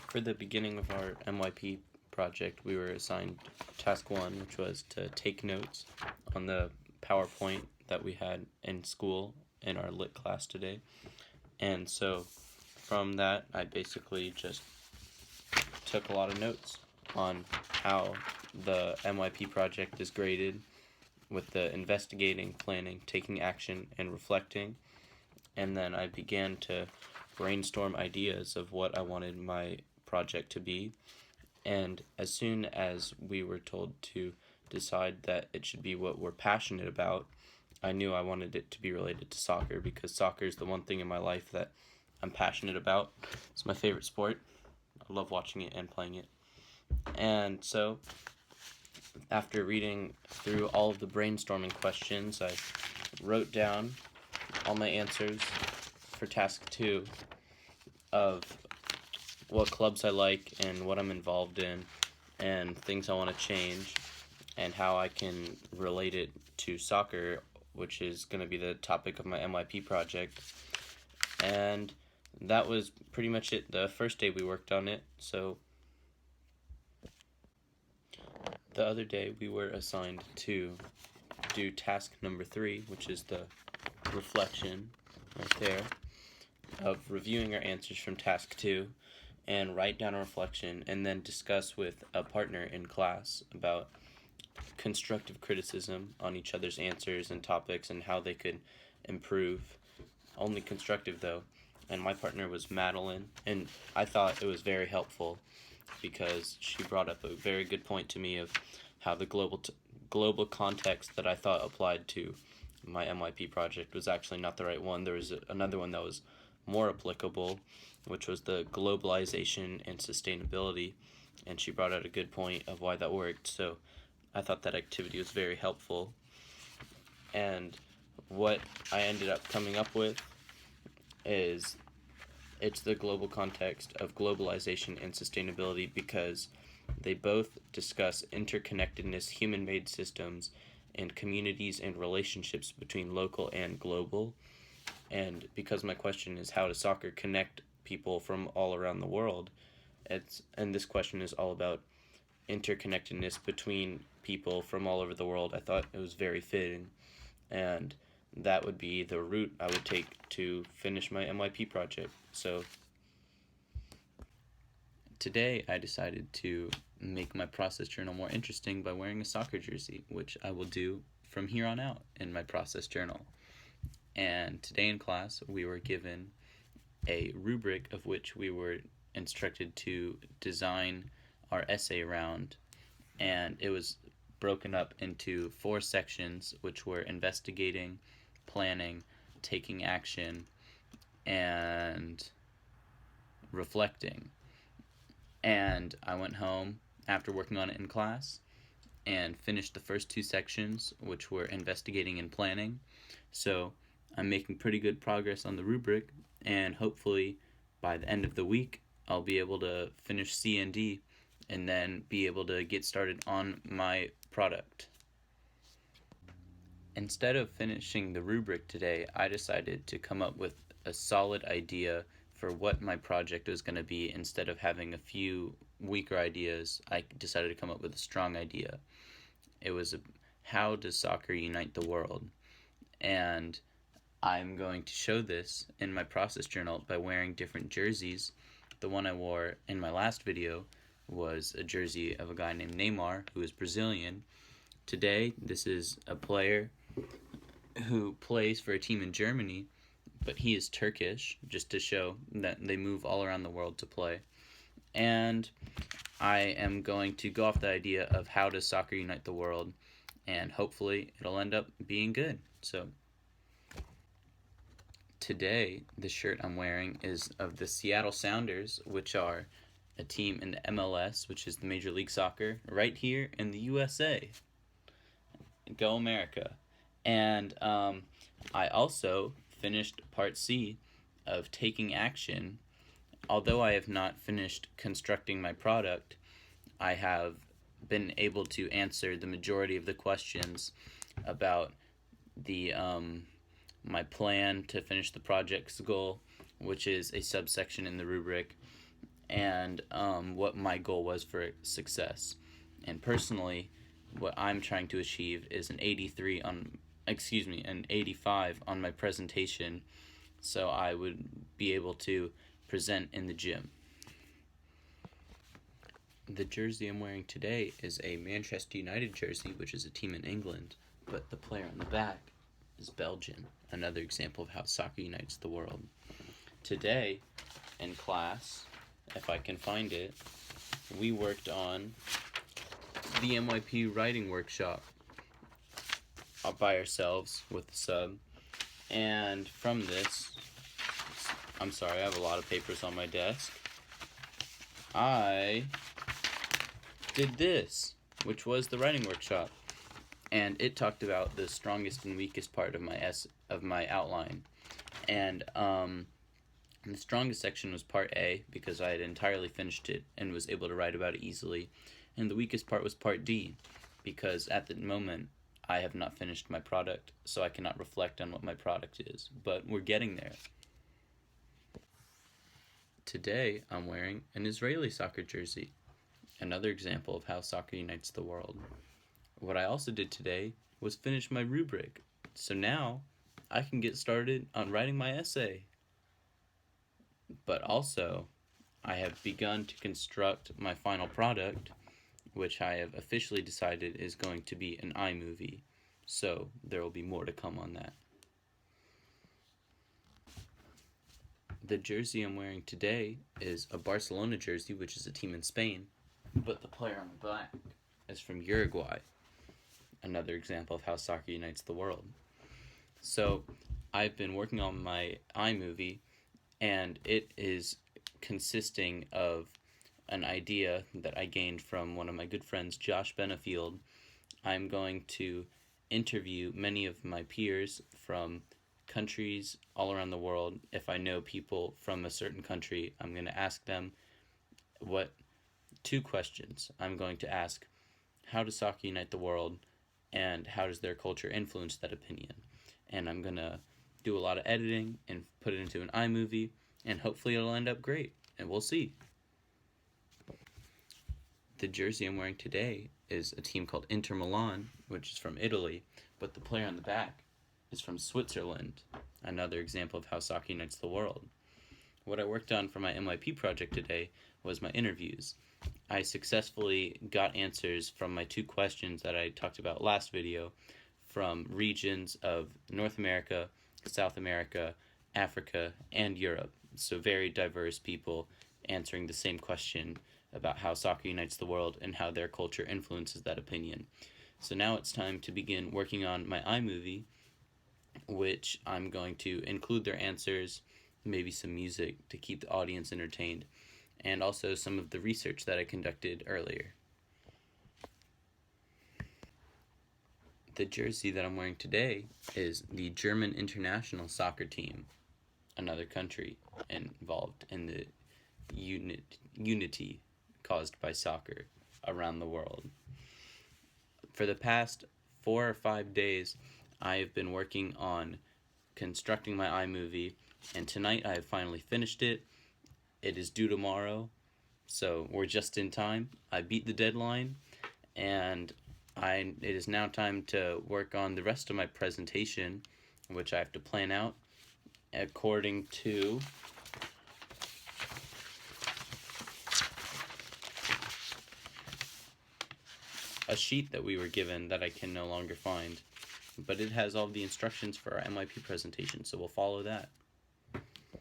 For the beginning of our MYP project, we were assigned task 1, which was to take notes on the PowerPoint that we had in school in our lit class today. And so from that, I basically just took a lot of notes on how the MYP project is graded with the investigating, planning, taking action, and reflecting. And then I began to brainstorm ideas of what I wanted my project to be. And as soon as we were told to decide that it should be what we're passionate about, I knew I wanted it to be related to soccer, because soccer is the one thing in my life that I'm passionate about. It's my favorite sport. I love watching it and playing it. And so, after reading through all of the brainstorming questions, I wrote down all my answers for task 2 of what clubs I like and what I'm involved in and things I want to change and how I can relate it to soccer, which is going to be the topic of my MYP project. And that was pretty much it the first day we worked on it. So the other day we were assigned to do task number 3, which is the reflection right there, of reviewing our answers from task 2 and write down a reflection and then discuss with a partner in class about constructive criticism on each other's answers and topics and how they could improve. Only constructive though. And my partner was Madeline, and I thought it was very helpful because she brought up a very good point to me of how the global context that I thought applied to my MYP project was actually not the right one. There was another one that was more applicable, which was the globalization and sustainability, and she brought out a good point of why that worked. So I thought that activity was very helpful. And what I ended up coming up with is it's the global context of globalization and sustainability, because they both discuss interconnectedness, human-made systems, and communities and relationships between local and global. And because my question is, how does soccer connect people from all around the world? And this question is all about interconnectedness between people from all over the world. I thought it was very fitting, and that would be the route I would take to finish my MYP project. So today I decided to make my process journal more interesting by wearing a soccer jersey, which I will do from here on out in my process journal. And today in class we were given a rubric of which we were instructed to design our essay around, and it was broken up into 4 sections, which were investigating, planning, taking action, and reflecting. And I went home after working on it in class and finished the first 2 sections, which were investigating and planning. So I'm making pretty good progress on the rubric, and hopefully by the end of the week I'll be able to finish C and D and then be able to get started on my product. Instead of finishing the rubric today, I decided to come up with a solid idea for what my project was going to be. Instead of having a few weaker ideas, I decided to come up with a strong idea. It was how does soccer unite the world? And I'm going to show this in my process journal by wearing different jerseys. The one I wore in my last video was a jersey of a guy named Neymar, who is Brazilian. Today, this is a player who plays for a team in Germany, but he is Turkish, just to show that they move all around the world to play. And I am going to go off the idea of how does soccer unite the world, and hopefully it'll end up being good. So today, the shirt I'm wearing is of the Seattle Sounders, which are a team in the MLS, which is the Major League Soccer, right here in the USA. Go America. And I also finished part C of taking action. Although I have not finished constructing my product, I have been able to answer the majority of the questions about the my plan to finish the project's goal, which is a subsection in the rubric, and what my goal was for success. And personally, what I'm trying to achieve is an 85 on my presentation, so I would be able to present in the gym. The jersey I'm wearing today is a Manchester United jersey, which is a team in England, but the player on the back is Belgian, another example of how soccer unites the world. Today, in class, if I can find it, we worked on the MYP writing workshop by ourselves with the sub, and from this, I'm sorry, I have a lot of papers on my desk, I did this, which was the writing workshop, and it talked about the strongest and weakest part of my outline, and the strongest section was part A, because I had entirely finished it and was able to write about it easily, and the weakest part was part D, because at the moment I have not finished my product, so I cannot reflect on what my product is, but we're getting there. Today I'm wearing an Israeli soccer jersey, another example of how soccer unites the world. What I also did today was finish my rubric, so now I can get started on writing my essay. But also, I have begun to construct my final product, which I have officially decided is going to be an iMovie, so there will be more to come on that. The jersey I'm wearing today is a Barcelona jersey, which is a team in Spain, but the player on the back is from Uruguay, another example of how soccer unites the world. So I've been working on my iMovie, and it is consisting of an idea that I gained from one of my good friends, Josh Benefield. I'm going to interview many of my peers from countries all around the world. If I know people from a certain country, I'm going to ask them two questions. I'm going to ask, how does soccer unite the world, and how does their culture influence that opinion? And I'm going to do a lot of editing and put it into an iMovie, and hopefully it'll end up great, and we'll see. The jersey I'm wearing today is a team called Inter Milan, which is from Italy, but the player on the back is from Switzerland, another example of how soccer unites the world. What I worked on for my MYP project today was my interviews. I successfully got answers from my two questions that I talked about last video from regions of North America, South America, Africa, and Europe. So very diverse people answering the same question about how soccer unites the world and how their culture influences that opinion. So now it's time to begin working on my iMovie, which I'm going to include their answers, maybe some music to keep the audience entertained, and also some of the research that I conducted earlier. The jersey that I'm wearing today is the German international soccer team, another country involved in the unity caused by soccer around the world. For the past 4 or 5 days, I have been working on constructing my iMovie, and tonight I have finally finished it. It is due tomorrow, so we're just in time. I beat the deadline, and it is now time to work on the rest of my presentation, which I have to plan out according to a sheet that we were given that I can no longer find, but it has all the instructions for our MYP presentation, so we'll follow that.